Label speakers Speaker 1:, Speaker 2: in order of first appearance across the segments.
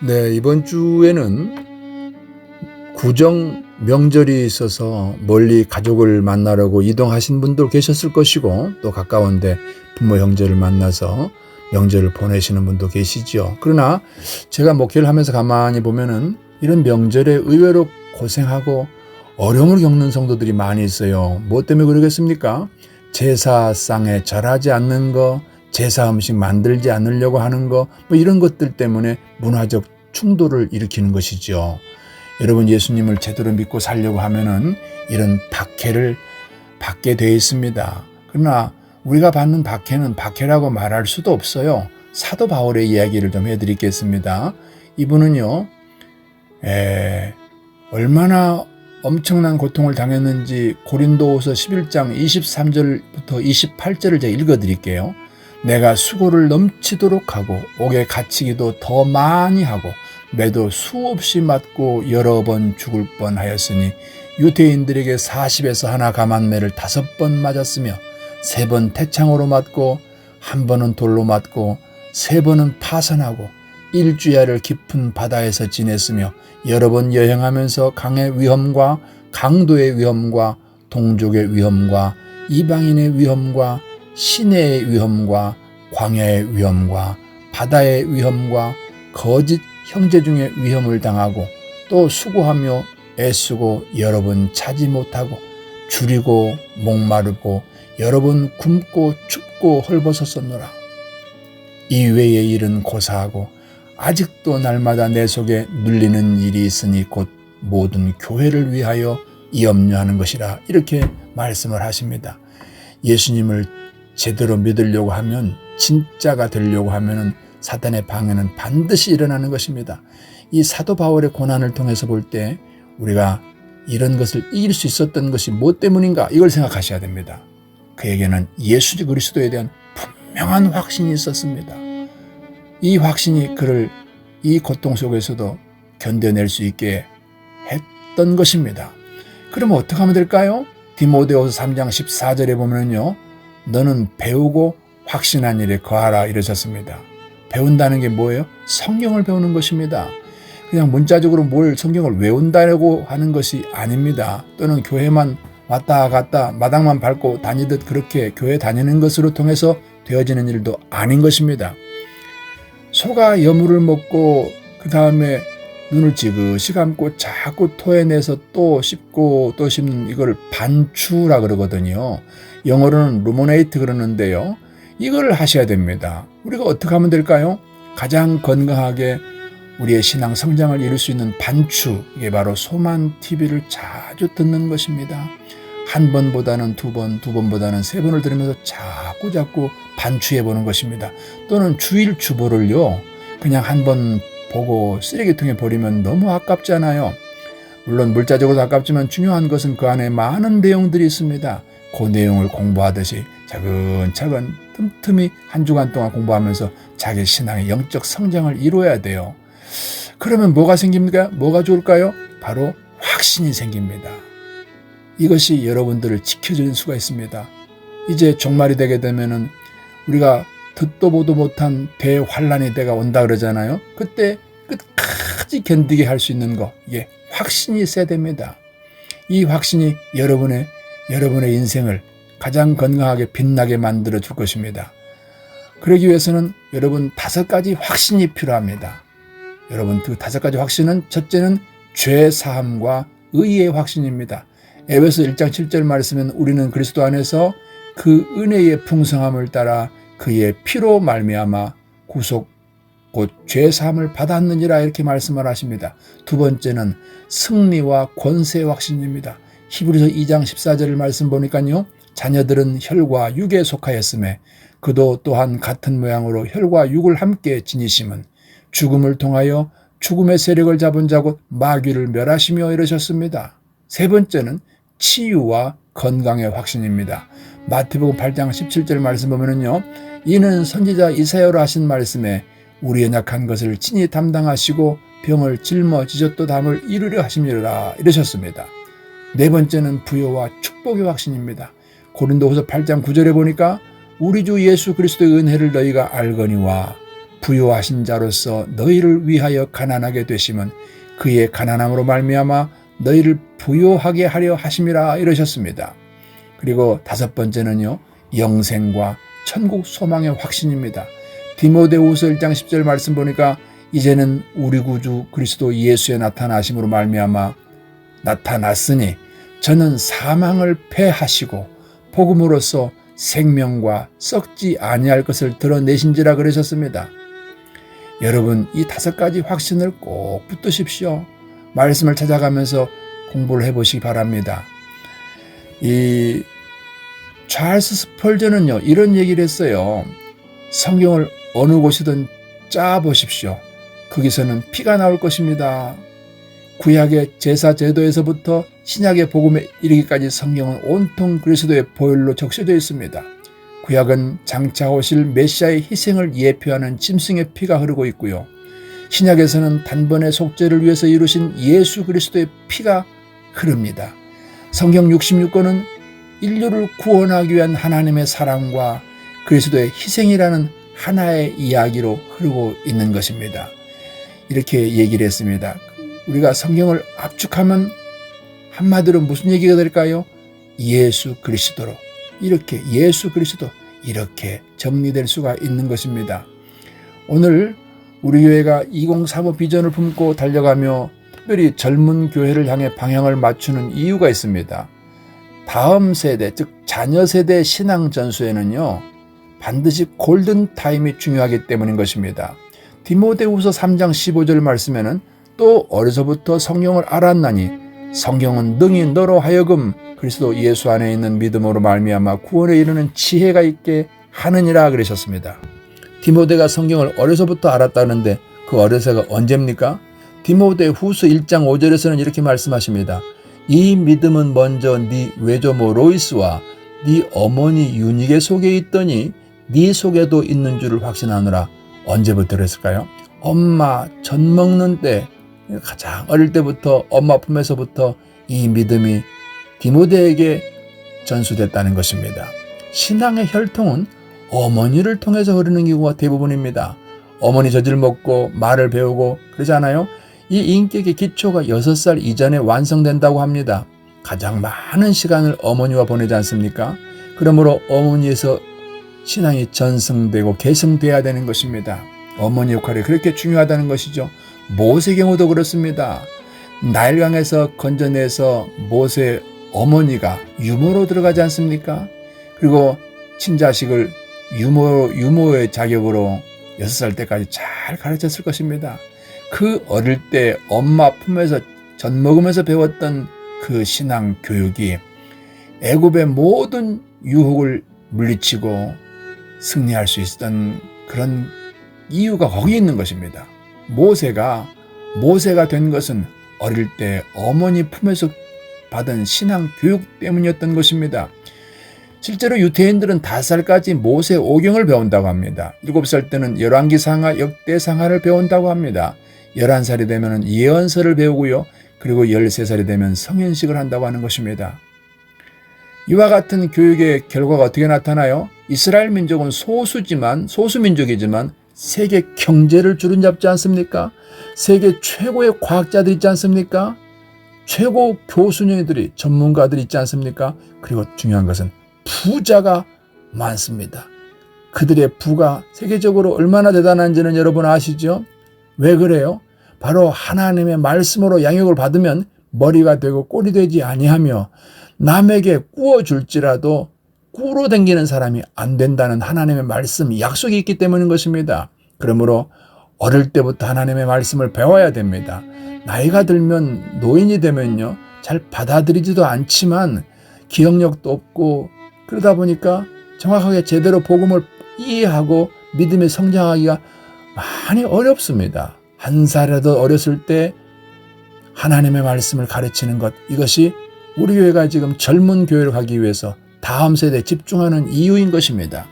Speaker 1: 네, 이번 주에는 구정 명절이 있어서 멀리 가족을 만나려고 이동하신 분도 계셨을 것이고, 또 가까운데 부모 형제를 만나서 명절을 보내시는 분도 계시죠. 그러나 제가 목회를 하면서 가만히 보면은 이런 명절에 의외로 고생하고 어려움을 겪는 성도들이 많이 있어요. 뭐 때문에 그러겠습니까? 제사상에 절하지 않는 거, 제사 음식 만들지 않으려고 하는 거, 뭐 이런 것들 때문에 문화적 충돌을 일으키는 것이죠. 여러분, 예수님을 제대로 믿고 살려고 하면은 이런 박해를 받게 되어 있습니다. 그러나 우리가 받는 박해는 박해라고 말할 수도 없어요. 사도 바울의 이야기를 좀 해드리겠습니다. 이분은요, 얼마나 엄청난 고통을 당했는지 고린도후서 11장 23절부터 28절을 제가 읽어드릴게요. 내가 수고를 넘치도록 하고 옥에 갇히기도 더 많이 하고 매도 수없이 맞고 여러 번 죽을 뻔하였으니 유대인들에게 40에서 하나 감한매를 5번 맞았으며 3번 태창으로 맞고 1번은 돌로 맞고 3번은 파선하고 일주야를 깊은 바다에서 지냈으며 여러 번 여행하면서 강의 위험과 강도의 위험과 동족의 위험과 이방인의 위험과 시내의 위험과 광야의 위험과 바다의 위험과 거짓 형제 중에 위험을 당하고 또 수고하며 애쓰고 여러 번 차지 못하고 줄이고 목마르고 여러 번 굶고 춥고 헐벗었었노라. 이외의 일은 고사하고 아직도 날마다 내 속에 눌리는 일이 있으니 곧 모든 교회를 위하여 염려하는 것이라. 이렇게 말씀을 하십니다. 예수님을 제대로 믿으려고 하면, 진짜가 되려고 하면은 사탄의 방해는 반드시 일어나는 것입니다. 이 사도 바울의 고난을 통해서 볼 때 우리가 이런 것을 이길 수 있었던 것이 뭐 때문인가, 이걸 생각하셔야 됩니다. 그에게는 예수 그리스도에 대한 분명한 확신이 있었습니다. 이 확신이 그를 이 고통 속에서도 견뎌낼 수 있게 했던 것입니다. 그러면 어떻게 하면 될까요? 디모데후서 3장 14절에 보면요, 너는 배우고 확신한 일에 거하라 이러셨습니다. 배운다는 게 뭐예요? 성경을 배우는 것입니다. 그냥 문자적으로 뭘 성경을 외운다고 하는 것이 아닙니다. 또는 교회만 왔다 갔다 마당만 밟고 다니듯 그렇게 교회 다니는 것으로 통해서 되어지는 일도 아닌 것입니다. 소가 여물을 먹고 그 다음에 눈을 지그시 감고 자꾸 토해내서 또 씹고 또 씹는 이걸 반추라 그러거든요. 영어로는 루모네이트 그러는데요. 이걸 하셔야 됩니다. 우리가 어떻게 하면 될까요? 가장 건강하게 우리의 신앙 성장을 이룰 수 있는 반추, 이게 바로 소만 TV를 자주 듣는 것입니다. 한 번보다는 두 번, 두 번보다는 3번을 들으면서 자꾸 반추해 보는 것입니다. 또는 주일 주보를요, 그냥 한 번 보고 쓰레기통에 버리면 너무 아깝잖아요. 물론 물자적으로도 아깝지만 중요한 것은 그 안에 많은 내용들이 있습니다. 그 내용을 공부하듯이 차근차근 틈틈이 한 주간 동안 공부하면서 자기 신앙의 영적 성장을 이루어야 돼요. 그러면 뭐가 생깁니까? 뭐가 좋을까요? 바로 확신이 생깁니다. 이것이 여러분들을 지켜줄 수가 있습니다. 이제 종말이 되게 되면은 우리가 듣도 보도 못한 대환란의 때가 온다 그러잖아요. 그때 끝까지 견디게 할 수 있는 거, 이게 확신이 있어야 됩니다. 이 확신이 여러분의 인생을 가장 건강하게 빛나게 만들어 줄 것입니다. 그러기 위해서는 여러분 5가지 확신이 필요합니다. 여러분 그 5가지 확신은, 첫째는 죄 사함과 의의 확신입니다. 에베소 1장 7절 말씀은 우리는 그리스도 안에서 그 은혜의 풍성함을 따라 그의 피로 말미암아 구속 곧 죄 사함을 받았느니라, 이렇게 말씀을 하십니다. 2번째는 승리와 권세의 확신입니다. 히브리서 2장 14절을 말씀 보니까요, 자녀들은 혈과 육에 속하였음에 그도 또한 같은 모양으로 혈과 육을 함께 지니심은 죽음을 통하여 죽음의 세력을 잡은 자곧 마귀를 멸하시며 이러셨습니다. 3번째는 치유와 건강의 확신입니다. 마태복음 8장 17절 말씀 보면은요, 이는 선지자 이사야로 하신 말씀에 우리 연약한 것을 친히 담당하시고 병을 짊어지셨도 담을 이루려 하심이라 이러셨습니다. 4번째는 부여와 축복의 확신입니다. 고린도후서 8장 9절에 보니까 우리 주 예수 그리스도의 은혜를 너희가 알거니와 부요하신 자로서 너희를 위하여 가난하게 되심은 그의 가난함으로 말미암아 너희를 부요하게 하려 하심이라 이러셨습니다. 그리고 다섯 번째는요, 영생과 천국 소망의 확신입니다. 디모데후서 1장 10절 말씀 보니까 이제는 우리 구주 그리스도 예수의 나타나심으로 말미암아 나타났으니 저는 사망을 패하시고 복음으로써 생명과 썩지 아니할 것을 드러내신지라 그러셨습니다. 여러분, 이 다섯 가지 확신을 꼭 붙드십시오. 말씀을 찾아가면서 공부를 해보시기 바랍니다. 이 찰스 스펄전은요, 이런 얘기를 했어요. 성경을 어느 곳이든 짜보십시오. 거기서는 피가 나올 것입니다. 구약의 제사 제도에서부터 신약의 복음에 이르기까지 성경은 온통 그리스도의 보혈로 적셔져 있습니다. 구약은 장차 오실 메시아의 희생을 예표하는 짐승의 피가 흐르고 있고요. 신약에서는 단번의 속죄를 위해서 이루신 예수 그리스도의 피가 흐릅니다. 성경 66권은 인류를 구원하기 위한 하나님의 사랑과 그리스도의 희생이라는 하나의 이야기로 흐르고 있는 것입니다. 이렇게 얘기를 했습니다. 우리가 성경을 압축하면 한마디로 무슨 얘기가 될까요? 예수 그리스도로, 이렇게 예수 그리스도, 이렇게 정리될 수가 있는 것입니다. 오늘 우리 교회가 2035 비전을 품고 달려가며 특별히 젊은 교회를 향해 방향을 맞추는 이유가 있습니다. 다음 세대, 즉 자녀 세대 신앙 전수에는요, 반드시 골든타임이 중요하기 때문인 것입니다. 디모데후서 3장 15절 말씀에는 또 어려서부터 성경을 알았나니 성경은 능히 너로 하여금 그리스도 예수 안에 있는 믿음으로 말미암아 구원에 이르는 지혜가 있게 하느니라 그러셨습니다. 디모데가 성경을 어려서부터 알았다는데 그 어려서가 언제입니까? 디모데후서 1장 5절에서는 이렇게 말씀하십니다. 이 믿음은 먼저 네 외조모 로이스와 네 어머니 유니게 속에 있더니 네 속에도 있는 줄을 확신하노라. 언제부터 그랬을까요? 엄마 젖 먹는 때, 가장 어릴 때부터 엄마 품에서부터 이 믿음이 디모데에게 전수됐다는 것입니다. 신앙의 혈통은 어머니를 통해서 흐르는 경우가 대부분입니다. 어머니 젖을 먹고 말을 배우고 그러잖아요. 이 인격의 기초가 6살 이전에 완성된다고 합니다. 가장 많은 시간을 어머니와 보내지 않습니까? 그러므로 어머니에서 신앙이 전승되고 계승돼야 되는 것입니다. 어머니 역할이 그렇게 중요하다는 것이죠. 모세 경우도 그렇습니다. 나일강에서 건져내서 모세 어머니가 유모로 들어가지 않습니까? 그리고 친자식을 유모의 자격으로 6살 때까지 잘 가르쳤을 것입니다. 그 어릴 때 엄마 품에서 젖 먹으면서 배웠던 그 신앙 교육이 애굽의 모든 유혹을 물리치고 승리할 수 있었던 그런 이유가 거기 있는 것입니다. 모세가 된 것은 어릴 때 어머니 품에서 받은 신앙 교육 때문이었던 것입니다. 실제로 유대인들은 5살까지 모세 오경을 배운다고 합니다. 7살 때는 열왕기상하, 역대상하를 배운다고 합니다. 11살이 되면 예언서를 배우고요. 그리고 13살이 되면 성인식을 한다고 하는 것입니다. 이와 같은 교육의 결과가 어떻게 나타나요? 이스라엘 민족은 소수민족이지만 세계 경제를 주름잡지 않습니까? 세계 최고의 과학자들이 있지 않습니까? 최고 교수님들이, 전문가들이 있지 않습니까? 그리고 중요한 것은 부자가 많습니다. 그들의 부가 세계적으로 얼마나 대단한지는 여러분 아시죠? 왜 그래요? 바로 하나님의 말씀으로 양육을 받으면 머리가 되고 꼴이 되지 아니하며 남에게 꾸어줄지라도 꾸로 댕기는 사람이 안 된다는 하나님의 말씀, 약속이 있기 때문인 것입니다. 그러므로 어릴 때부터 하나님의 말씀을 배워야 됩니다. 나이가 들면, 노인이 되면요, 잘 받아들이지도 않지만 기억력도 없고 그러다 보니까 정확하게 제대로 복음을 이해하고 믿음에 성장하기가 많이 어렵습니다. 한 살이라도 어렸을 때 하나님의 말씀을 가르치는 것, 이것이 우리 교회가 지금 젊은 교회로 가기 위해서 다음 세대에 집중하는 이유인 것입니다.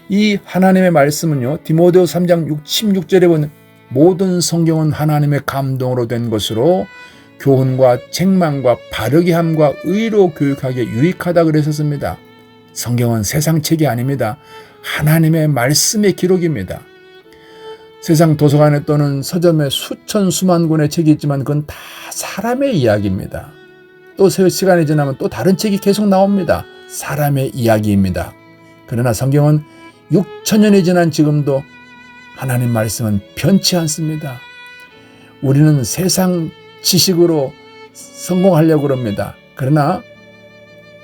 Speaker 1: 이 하나님의 말씀은요, 디모데후서 3장 16절에 보면 모든 성경은 하나님의 감동으로 된 것으로 교훈과 책망과 바르게 함과 의로 교육하기에 유익하다 그랬었습니다. 성경은 세상 책이 아닙니다. 하나님의 말씀의 기록입니다. 세상 도서관에 또는 서점에 수천 수만 권의 책이 있지만 그건 다 사람의 이야기입니다. 또 시간이 지나면 또 다른 책이 계속 나옵니다. 사람의 이야기입니다. 그러나 성경은 6천년이 지난 지금도 하나님 말씀은 변치 않습니다. 우리는 세상 지식으로 성공하려고 합니다. 그러나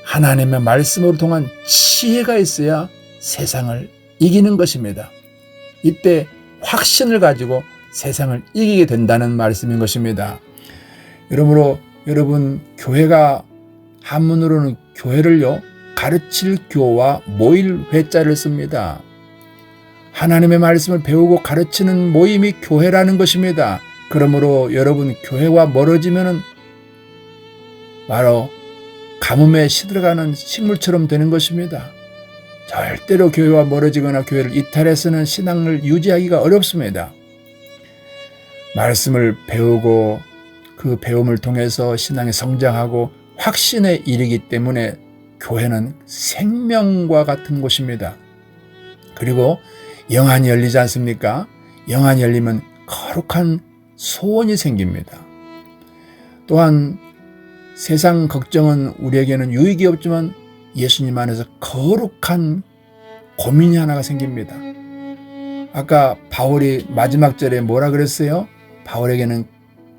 Speaker 1: 하나님의 말씀으로 통한 지혜가 있어야 세상을 이기는 것입니다. 이때 확신을 가지고 세상을 이기게 된다는 말씀인 것입니다. 여러분으로 여러분 교회가 한문으로는 교회를요 가르칠 교와 모일 회자를 씁니다. 하나님의 말씀을 배우고 가르치는 모임이 교회라는 것입니다. 그러므로 여러분 교회와 멀어지면은 바로 가뭄에 시들어가는 식물처럼 되는 것입니다. 절대로 교회와 멀어지거나 교회를 이탈해서는 신앙을 유지하기가 어렵습니다. 말씀을 배우고 그 배움을 통해서 신앙이 성장하고 확신에 이르기 때문에 교회는 생명과 같은 곳입니다. 그리고 영안이 열리지 않습니까? 영안이 열리면 거룩한 소원이 생깁니다. 또한 세상 걱정은 우리에게는 유익이 없지만 예수님 안에서 거룩한 고민이 하나가 생깁니다. 아까 바울이 마지막 절에 뭐라 그랬어요? 바울에게는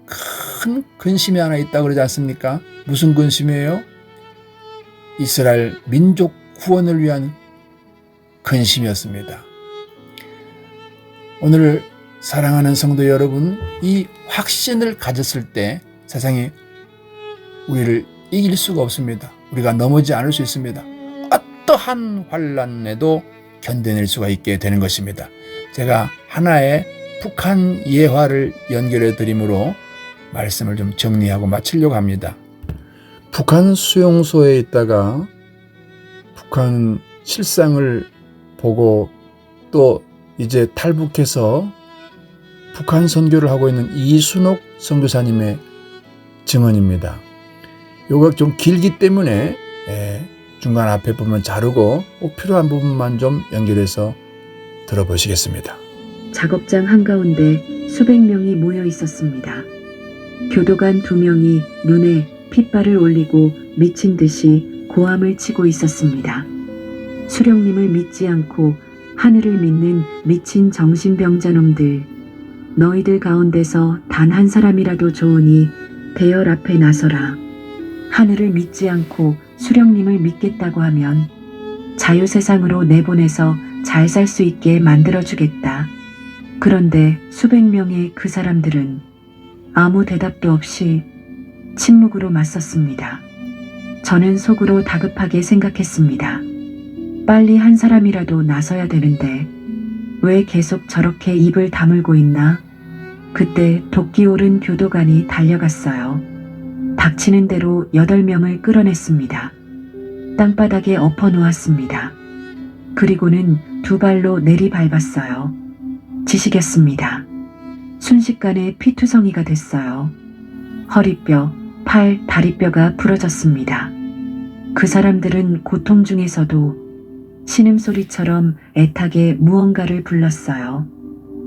Speaker 1: 큰 근심이 하나 있다고 그러지 않습니까? 무슨 근심이에요? 이스라엘 민족 구원을 위한 근심이었습니다. 오늘 사랑하는 성도 여러분, 이 확신을 가졌을 때 세상이 우리를 이길 수가 없습니다. 우리가 넘어지지 않을 수 있습니다. 어떠한 환난에도 견뎌낼 수가 있게 되는 것입니다. 제가 하나의 북한 예화를 연결해 드림으로 말씀을 좀 정리하고 마치려고 합니다. 북한 수용소에 있다가 북한 실상을 보고 또 이제 탈북해서 북한 선교를 하고 있는 이순옥 선교사님의 증언입니다. 요거 좀 길기 때문에 중간 앞에 부분 자르고 꼭 필요한 부분만 좀 연결해서 들어보시겠습니다.
Speaker 2: 작업장 한가운데 수백 명이 모여 있었습니다. 교도관 2명이 눈에 핏발을 올리고 미친 듯이 고함을 치고 있었습니다. 수령님을 믿지 않고 하늘을 믿는 미친 정신병자놈들, 너희들 가운데서 단 한 사람이라도 좋으니 대열 앞에 나서라. 하늘을 믿지 않고 수령님을 믿겠다고 하면 자유세상으로 내보내서 잘 살 수 있게 만들어주겠다. 그런데 수백 명의 그 사람들은 아무 대답도 없이 침묵으로 맞섰습니다. 저는 속으로 다급하게 생각했습니다. 빨리 한 사람이라도 나서야 되는데 왜 계속 저렇게 입을 다물고 있나? 그때 도끼 오른 교도관이 달려갔어요. 닥치는 대로 8명을 끌어냈습니다. 땅바닥에 엎어 놓았습니다. 그리고는 2발로 내리밟았어요. 지식였습니다. 순식간에 피투성이가 됐어요. 허리뼈, 팔, 다리뼈가 부러졌습니다. 그 사람들은 고통 중에서도 신음소리처럼 애타게 무언가를 불렀어요.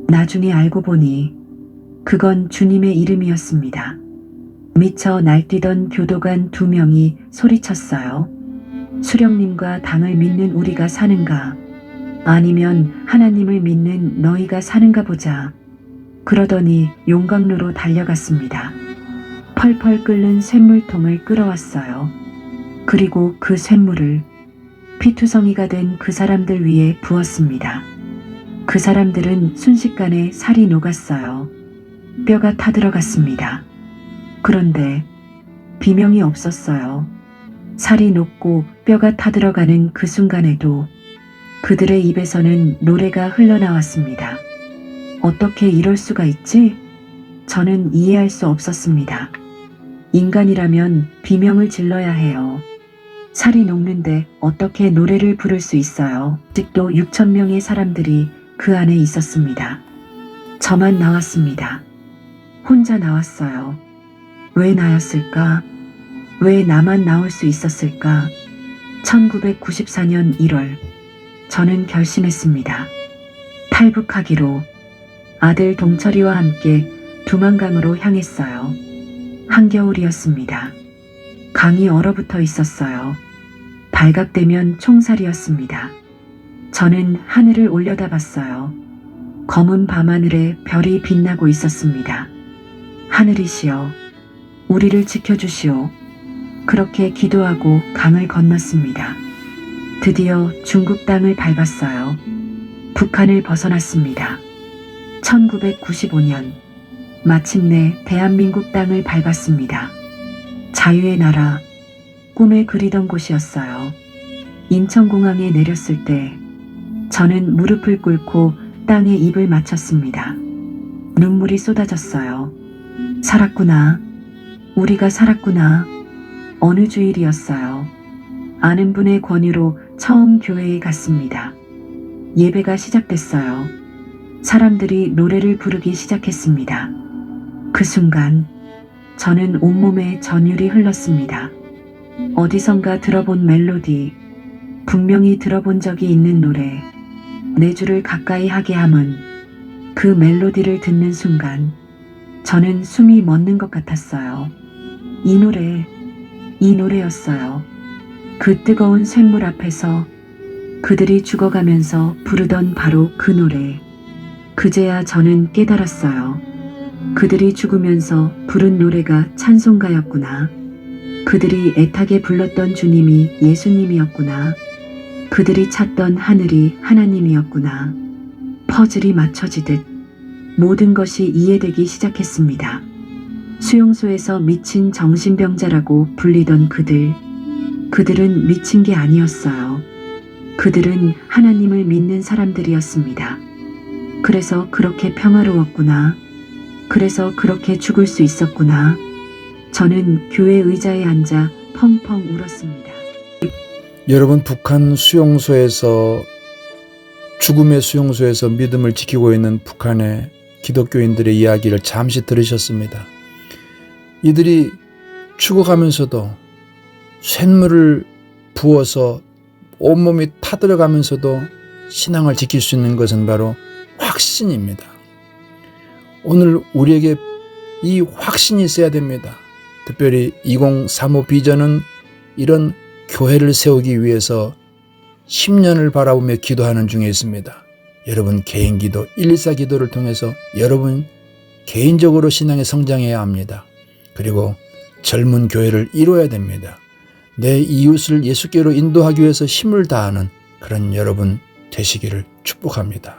Speaker 2: 나중에 알고 보니 그건 주님의 이름이었습니다. 미쳐 날뛰던 교도관 2명이 소리쳤어요. 수령님과 당을 믿는 우리가 사는가? 아니면 하나님을 믿는 너희가 사는가 보자. 그러더니 용광로로 달려갔습니다. 펄펄 끓는 쇳물통을 끌어왔어요. 그리고 그 쇳물을 피투성이가 된 그 사람들 위에 부었습니다. 그 사람들은 순식간에 살이 녹았어요. 뼈가 타들어갔습니다. 그런데 비명이 없었어요. 살이 녹고 뼈가 타들어가는 그 순간에도 그들의 입에서는 노래가 흘러나왔습니다. 어떻게 이럴 수가 있지? 저는 이해할 수 없었습니다. 인간이라면 비명을 질러야 해요. 살이 녹는데 어떻게 노래를 부를 수 있어요? 아직도 6천 명의 사람들이 그 안에 있었습니다. 저만 나왔습니다. 혼자 나왔어요. 왜 나였을까? 왜 나만 나올 수 있었을까? 1994년 1월 저는 결심했습니다. 탈북하기로. 아들 동철이와 함께 두만강으로 향했어요. 한겨울이었습니다. 강이 얼어붙어 있었어요. 발각되면 총살이었습니다. 저는 하늘을 올려다봤어요. 검은 밤하늘에 별이 빛나고 있었습니다. 하늘이시여, 우리를 지켜주시오. 그렇게 기도하고 강을 건넜습니다. 드디어 중국 땅을 밟았어요. 북한을 벗어났습니다. 1995년 마침내 대한민국 땅을 밟았습니다. 자유의 나라, 꿈에 그리던 곳이었어요. 인천공항에 내렸을 때 저는 무릎을 꿇고 땅에 입을 맞췄습니다. 눈물이 쏟아졌어요. 살았구나. 우리가 살았구나. 어느 주일이었어요. 아는 분의 권유로 처음 교회에 갔습니다. 예배가 시작됐어요. 사람들이 노래를 부르기 시작했습니다. 그 순간 저는 온몸에 전율이 흘렀습니다. 어디선가 들어본 멜로디, 분명히 들어본 적이 있는 노래, 내 주를 가까이 하게 함은 그 멜로디를 듣는 순간 저는 숨이 멎는 것 같았어요. 이 노래였어요. 그 뜨거운 쇳물 앞에서 그들이 죽어가면서 부르던 바로 그 노래. 그제야 저는 깨달았어요. 그들이 죽으면서 부른 노래가 찬송가였구나. 그들이 애타게 불렀던 주님이 예수님이었구나. 그들이 찾던 하늘이 하나님이었구나. 퍼즐이 맞춰지듯 모든 것이 이해되기 시작했습니다. 수용소에서 미친 정신병자라고 불리던 그들은 미친 게 아니었어요. 그들은 하나님을 믿는 사람들이었습니다. 그래서 그렇게 평화로웠구나. 그래서 그렇게 죽을 수 있었구나. 저는 교회 의자에 앉아 펑펑 울었습니다.
Speaker 1: 여러분, 북한 수용소에서, 죽음의 수용소에서 믿음을 지키고 있는 북한의 기독교인들의 이야기를 잠시 들으셨습니다. 이들이 죽어가면서도 쇳물을 부어서 온몸이 타들어가면서도 신앙을 지킬 수 있는 것은 바로 확신입니다. 오늘 우리에게 이 확신이 있어야 됩니다. 특별히 2035 비전은 이런 교회를 세우기 위해서 10년을 바라보며 기도하는 중에 있습니다. 여러분 개인 기도, 114 기도를 통해서 여러분 개인적으로 신앙에 성장해야 합니다. 그리고 젊은 교회를 이루어야 됩니다. 내 이웃을 예수께로 인도하기 위해서 힘을 다하는 그런 여러분 되시기를 축복합니다.